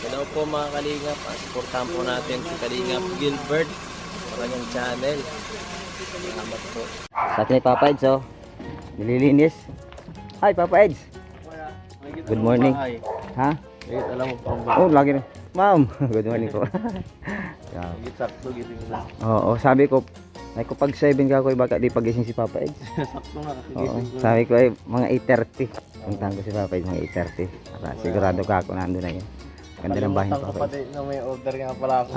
Hello po mga kalingap. Supportahan po natin si Kalingap Gilbert sa kanyang channel. Salamat po. Sa atin ni Papa Eds, oh. Nililinis. Hi, Papa Eds. Good morning. Ha? Alam mo po. Oh, lagi na. Ma'am, good morning po. Sakto gising na. Oo, sabi ko, ay ko pag 7 ka ako, baka di pagising si Papa Eds. Sakto nga. Oo, sabi ko ay mga 8:30. Puntahan ko si Papa Eds mga 8:30. Para sigurado ka ako nandun na yun. Ganda ng bahay ni Papa Eds. Pati na may order nga pala ako.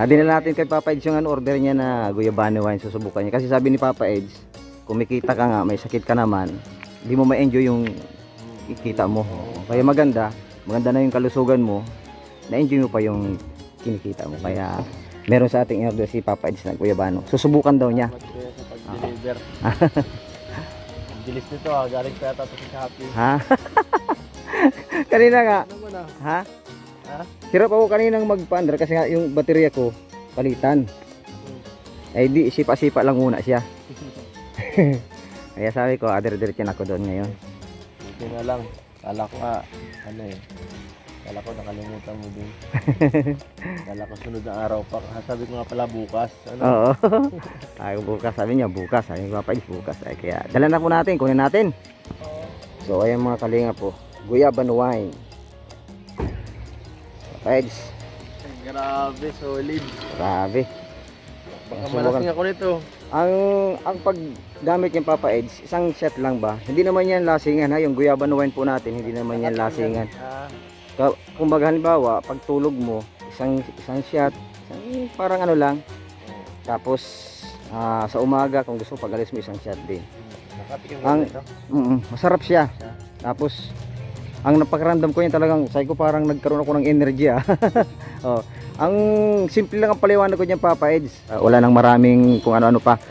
Dinala natin kay Papa Eds yung order niya na guyabano wine, susubukan niya. Kasi sabi ni Papa Eds, kumikita ka nga, may sakit ka naman, hindi mo ma-enjoy yung ikita mo. Kaya maganda na yung kalusugan mo, na-enjoy mo pa yung kinikita mo. Kaya meron sa ating order si Papa Eds na guyabano. Susubukan daw niya. Pag-deliver. Ang bilis nito galing pa yata ito sa Shopee. Ha? Kanina nga. Ano mo na? Ha? Ha? Hirap ako kaninang mag-pander kasi nga yung baterya ko palitan. Eh di sipa-sipa lang muna siya. Kaya sabi ko, diretso ako doon ngayon. Buti na lang. Kala ko ano eh. Kala ko nakalimutan mo din. Kala ko sunod na araw pa. Sabi ko nga pala bukas. Ano? Oo. Ay, bukas, sabi niya bukas. Sabi ko pa bukas. Ay, kaya dala na po natin, kunin natin. So ayan mga kalinga po, guyaban wine. Eds. Grabe, solid. Grabe. Baka malasing ako nito. Ang paggamit ng Papa Eds, isang shot lang ba? Hindi naman yan lasingan ha, yung guyaban wine po natin, hindi naman yan lasingan. Kung baga halimbawa, pag tulog mo, isang shot, parang ano lang. Tapos sa umaga kung gusto pag alis mo isang shot din. Masarap siya. Tapos ang napakaramdam ko yun talagang, sabi ko parang nagkaroon ako ng energy oh, ang simple lang ang paliwanag ko niyan Papa Eds. Wala nang maraming kung ano-ano pa.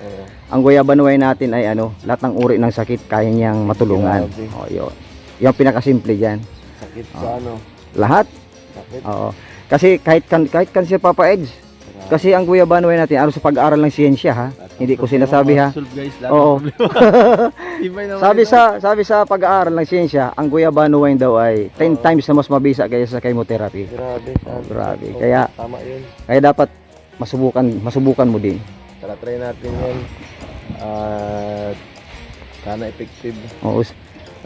Ang guyaban wine natin ay lahat ng uri ng sakit kaya niyang matulungan. Yun. Yung pinakasimple diyan. Sakit sa ano? Lahat. Sakit. Oo. Kasi kahit kan si Papa Eds. Kasi ang guyaban wine natin sa pag-aaral ng siyensya ha. Hindi ko sinasabi ha. Oo. Sabi sa pag-aaral ng siyensya, ang guyabano wine daw ay 10 times na mas mabisa kaysa sa chemotherapy. Grabe. Grabe. Kaya tama 'yun. Kaya dapat masubukan mo din. Tara try natin 'yan. Sana effective. Oo.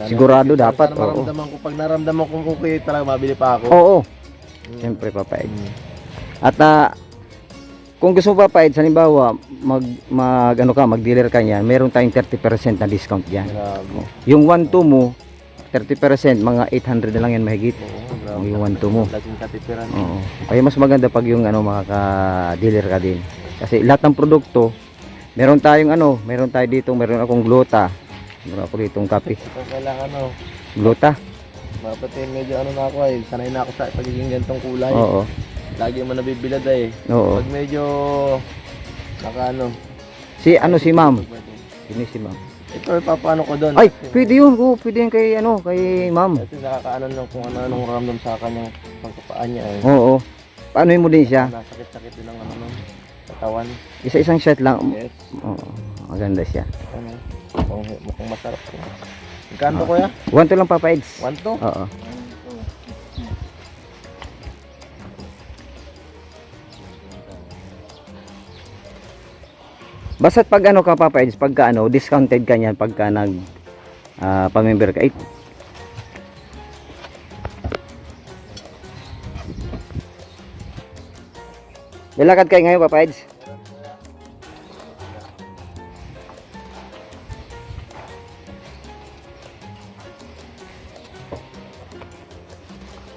Sigurado dapat. Sana maramdaman ko pag naramdaman kong okay talaga mabili pa ako. Oo. Siyempre Papa Eds. At kung gusto mo Papa Eds, halimbawa mag-dealer ka niyan, meron tayong 30% na discount diyan. Yung 1-2 mo 30%, mga 800 na lang yan mahigit. Yung 1-2 mo. Oo. Kaya mas maganda pag yung makaka-dealer ka din. Kasi lahat ng produkto, meron tayo dito, meron akong gluta. Meron ako ditong kape. Kailangan Gluta. Mapati medyo na ako sanay na ako sa pagiging ganitong kulay. Oo. Lagi mo nabibilad Oo. Pag medyo Si ma'am. Sino si ma'am? Ito papaano ko doon. Ay, pwede yun. Pwede yun kay ma'am. Kasi nakakaano lang kung anong ramdam sa kanyang pagkapaan niya Oo. Paano mo din siya? Nasakit-sakit din ang katawan. Isa-isang shot lang. Yes. Oo. Maganda siya. Mukhang masarap. Magkano kuya? 1-2 lang Papa Eds. 1-2? Oo. Basta't pag ka Papa Eds, pagka discounted ka niyan pagka pa-member ka. Lalakad kayo ngayon Papa Eds.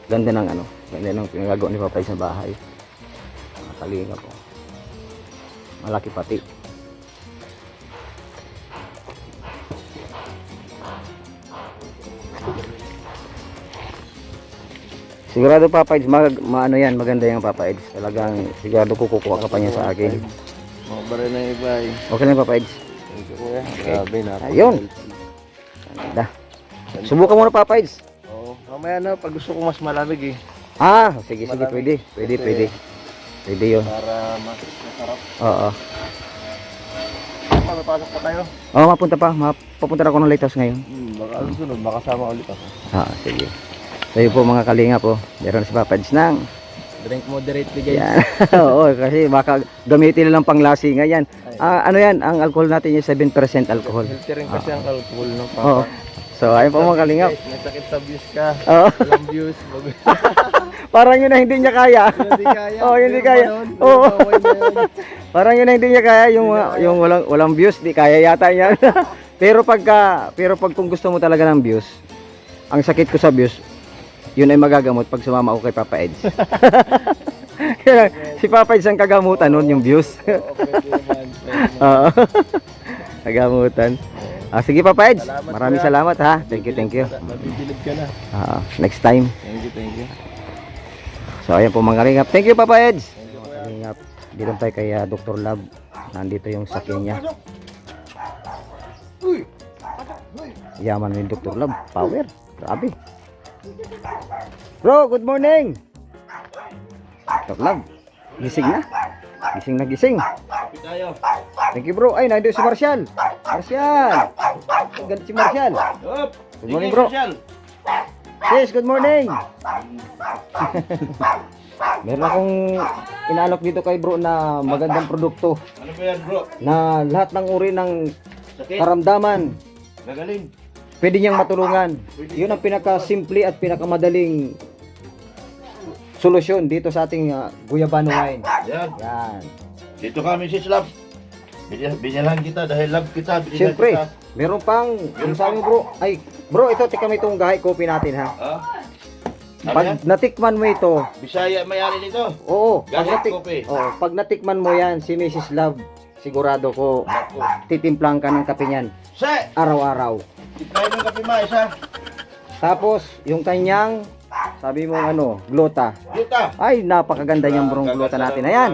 Ganda ng pinagagawa ni Papa Eds sa bahay. Kalinga po. Malaki pati. Sigurado Papa Eds, yan, maganda yung Papa Eds. Talagang sigurado kukuha ka pa niya sa akin. Mabara na iba Okay na Papa Eds. Thank you kuya. Grabe na. Ayun. Ganda. Subukan muna Papa Eds. Oo. Mamaya pag gusto ko mas malamig Sige, pwede. Pwede yun. Para mas masarap. Oo. Papasok pa tayo. Mapunta pa. Papunta na ako ng lighthouse ngayon. Baka sunod, makasama ulit ako. Sige. So yun po mga kalinga po. Meron si Papa Eds ng Drink moderately guys. yan. Oo, kasi baka gamitin na lang panglasingan yan. Ano yan, ang alcohol natin yung 7% alcohol. Healthy rin kasi ang alcohol no, Oo. Papa. So ayun po mga kalingap. Guys, may sakit sa views ka. Oo. Walang views. Parang yun na hindi niya kaya. Hindi kaya. Oo, hindi Meron kaya. pa nun. Oo. Meron pa away na yun. Parang yun na hindi niya kaya yung walang views, di kaya yata yan. pero pag kung gusto mo talaga ng views, ang sakit ko sa views, yun ay magagamot pag sumama ako kay Papa Eds. Kaya, si Papa Eds ang kagamutan nun, yung views. Oo, pwede naman. Oo. Kagamutan. Sige Papa Eds, Salamat, maraming kuya. salamat ha. Thank you, thank you. Mabibilib ka na. Next time. Thank you, thank you. So ayan po mga kalingap. Thank you Papa Eds. Thank you, kuya. Kalingap, dito tayo kay Dr. Love. Nandito yung sakyan niya. Yaman mo yung Dr. Love. Power. Grabe. Bro, good morning. Dr. Love. Gising na. Gising na gising. Happy tayo. Thank you bro. Ay, nandito si Marshall. Marshall. Ganda si Marshall. Up. Good morning, bro. Sis, good morning. Meron akong inalok dito kay bro na magandang produkto Ano ba yan, bro? na lahat ng uri ng Sakit? karamdaman Nagaling. pwede niyang matulungan. Yun ang pinaka-simple at pinakamadaling solusyon dito sa ating guyabano wine. Yan. Yan. Dito kami si Slab. Binyalan kita dahil love kita. Binyalan Siyempre, kita. meron pang, yung sabi mo bro, ay bro, ito tika mo itong gahay coffee natin ha. Ha? Ano Pag yan? natikman mo ito, Bisaya may-ari nito. oo, Gahay coffee. pag natikman mo yan, si Mrs. Love, sigurado ko, Naku. titimplang ka ng kape niyan, Se! araw-araw. Try ng kape ma, isa. Tapos, yung kanyang, sabi mo gluta. Yuta. Ay, napakaganda niyang brong gluta natin. Ayan.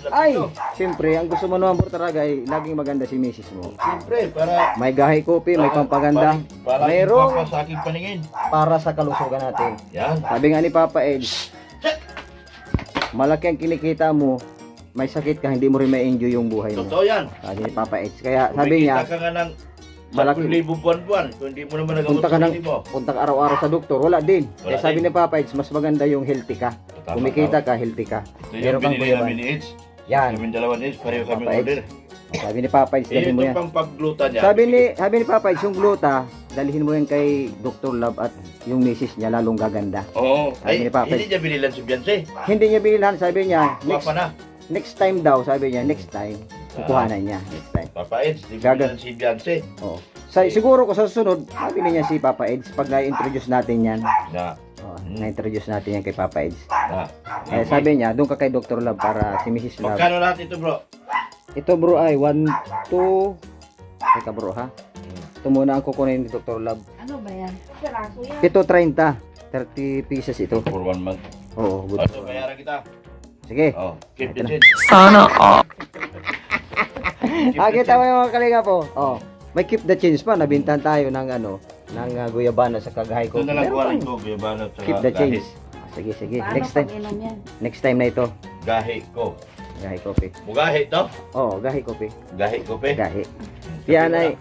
Ay, Ay. siyempre, ang gusto mo naman bro talaga ay laging maganda si Mrs. mo. Siyempre, para... May gahay kopi, may pampaganda. Para Mayroong ipapa sa aking paningin. para sa kalusugan natin. Yan. Sabi nga ni Papa Eds, malaki ang kinikita mo, may sakit ka, hindi mo rin ma-enjoy yung buhay mo. Totoo yan. Sabi ni Papa Eds. Kaya sabi niya, Kumikita ka nga ng malaki. 10,000 buwan-buwan. Kung hindi mo naman nagawa punta ka, ng, 10,000. punta ka araw-araw sa doktor, wala din. Wala Kaya sabi din. ni Papa Eds, mas maganda yung healthy ka. Tama, Kumikita tama. ka, healthy ka. Ito yung Meron kang binili namin kuyaban. ni Eds. Yan. Kami dalawa ni Eds, pareho kami Papa Eds. order. Sabi ni Papa Eds, dalhin mo Ito yan. pang paggluta niya. Sabi ni Papa Eds, yung gluta, dalhin mo yan kay Dr. Love at yung misis niya lalong gaganda. Oo. Sabi Ay, ni Papa hindi niya binilan si Beyonce. Hindi niya binilhan, sabi niya, Guwapa na. next time daw, sabi niya, next time, kukuhanan niya, next time. Papa Eds, hindi Gaga- binilan si Beyonce. Oo. Siguro ko sa susunod, sabi niya si Papa Eds, pag na-introduce natin yan, Na. na-introduce natin yan kay Papa Eds. Na. Eh, sabi niya, doon ka kay Dr. Love para si Mrs. Love. Magkano lahat ito, bro? Ito bro ay 1, 2, teka bro ha. Ito muna ang kukunin ni Dr. Love. Ano ba yan? Siraso yan. Ito 30, 30 pieces ito. For 1 month. Oo, good. Ito, bayaran kita. Sige. Oh, keep the Ito na. change. Sana all. Kita mo yung mga kalinga po. Oh, may keep the change pa. Nabintan tayo ng ng guyabana sa kagahay ko. Ito na lang Meron kuhanin pang ko, Guyabano. keep the change. Sige, sige. Paano Next time. pag-inom yan? Next time na ito. Gahi ko. Gahi coffee. Mugahi to? Oh, gahi coffee. Gahi ko, pe. Gahi. Yan ay,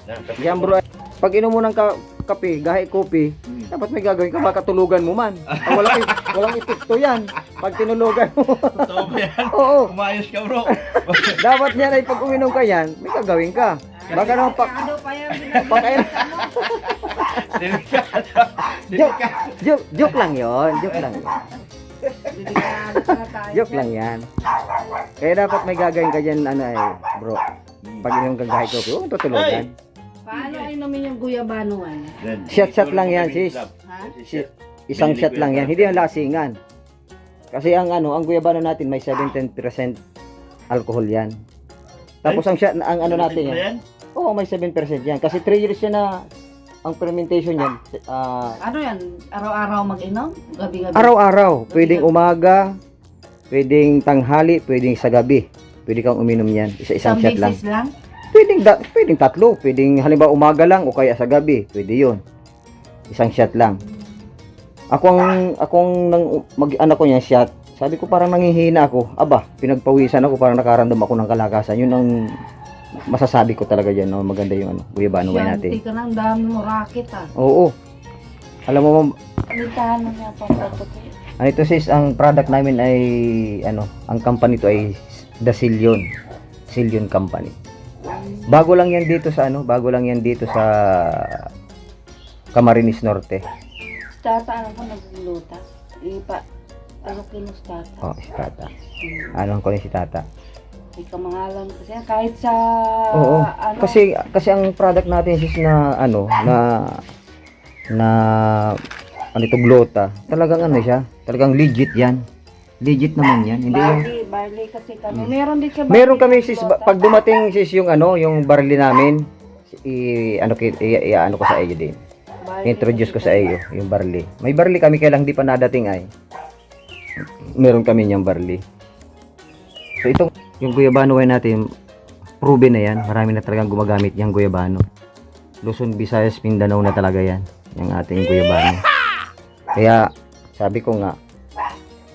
Kape yan ko. bro. Pag inom mo ng kape, gahi coffee, dapat may gagawin ka, baka tulugan mo man. Walang epekto yan. Pag tinulugan mo. Totoo ba yan? Oo. Umayos ka, bro. Dapat yan ay pag uminom ka yan, may gagawin ka. Baka naman Ano pa yan? pakain. Delikado. Delikado. Joke lang yon, joke lang yan. Delikado pala tayo Joke dyan. lang yan. Kaya dapat may gagawin ka dyan, bro. Pag inom kang gahi coffee, huwag tutulugan. Paano inumin yung guyabano yan? Shot lang yan, sis. Ha? Isang shot lang yan, hindi yan lasingan. Kasi ang guyabano natin may 17% alcohol yan. Tapos ang shot, ang natin yan. Oo, may 7% yan. Kasi 3 years yan na ang fermentation yan. Ano yan? Araw-araw mag-inom? Gabi-gabi? Araw-araw. Pwedeng umaga, pwedeng tanghali, pwedeng sa gabi. Pwede kang uminom yan. Isa-isang Isang shot lang. beses lang? Pwedeng tatlo. Pwedeng halimbawa umaga lang o kaya sa gabi. Pwede yun. Isang shot lang. Akong mag-ano ko niyan shot. Sabi ko parang nangihina ako. Aba, pinagpawisan ako, parang nakaramdam ako ng kalakasan. Yun ang masasabi ko talaga dyan. No? Maganda yung guyabano wine natin. Siyempre ka ng dami mo racket ah. Oo. Alam mo, Listahan mo niya pampaputi. Ano ito sis, ang product namin ay ano, ang company to ay The Silyon. Silyon Company. Bago lang yan dito sa ano, bago lang yan dito sa Camarines Norte. Tata, ano ko nagluluta? Ipa, ano kinus tata? Oh, si Tata. Ano ko ni si Tata? May kamahalan kasi yan. Kahit sa, Oo. ano, Kasi ang product natin sis na ano, na ano ito glota, talagang ano siya, talagang legit yan. Legit naman yan. Hindi yung barley kasi kami. Meron din sa barley. meron kami sis Lota. pag dumating sis yung ano, yung barley namin, ano ko sa iyo din. Barley Introduce ko kasi sa iyo yung barley. May barley kami kaya lang di pa nadating ay. Meron kami niyang barley. So itong yung guyabano wine natin, proven na yan. Marami na talagang gumagamit yung guyabano. Luzon, Visayas, Mindanao na talaga yan. Yung ating guyabano. Kaya sabi ko nga,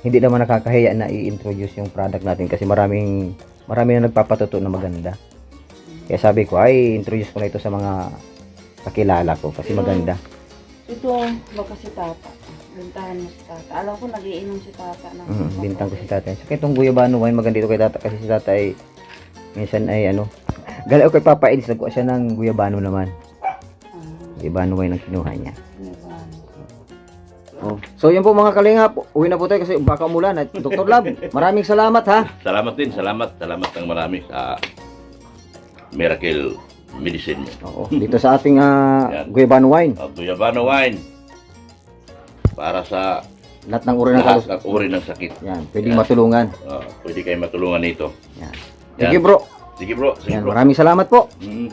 hindi naman nakakahiya na i-introduce yung product natin kasi marami na nagpapatuto na maganda. Kaya sabi ko, ay introduce ko na ito sa mga kakilala ko kasi maganda. Ito, baka si tata. Bintahan mo si tata. Alam ko nagiinom si tata. Bintang ko si tata. So, itong guyabano wine, maganda ito kay tata kasi si tata ay minsan ay ano, gala ko kay Papa Eds, nagkuha siya ng guyabano naman. Guyabano wine ang kinuha niya. Oh. So yun po mga kalingap, uwi na po tayo kasi baka umulan. At Dr. Lab, maraming salamat ha. Salamat din, salamat ng marami sa Miracle Medicine. Oo, dito sa ating Yan. guyabano wine. Guyabano wine para sa Lahat ng uri ng lahat kalos. ng uri ng sakit. Yan, pwedeng matulungan. Pwede kayo matulungan nito. Yan. Yan. Sige bro. Sige bro, sige Yan, bro. maraming salamat po. Mm.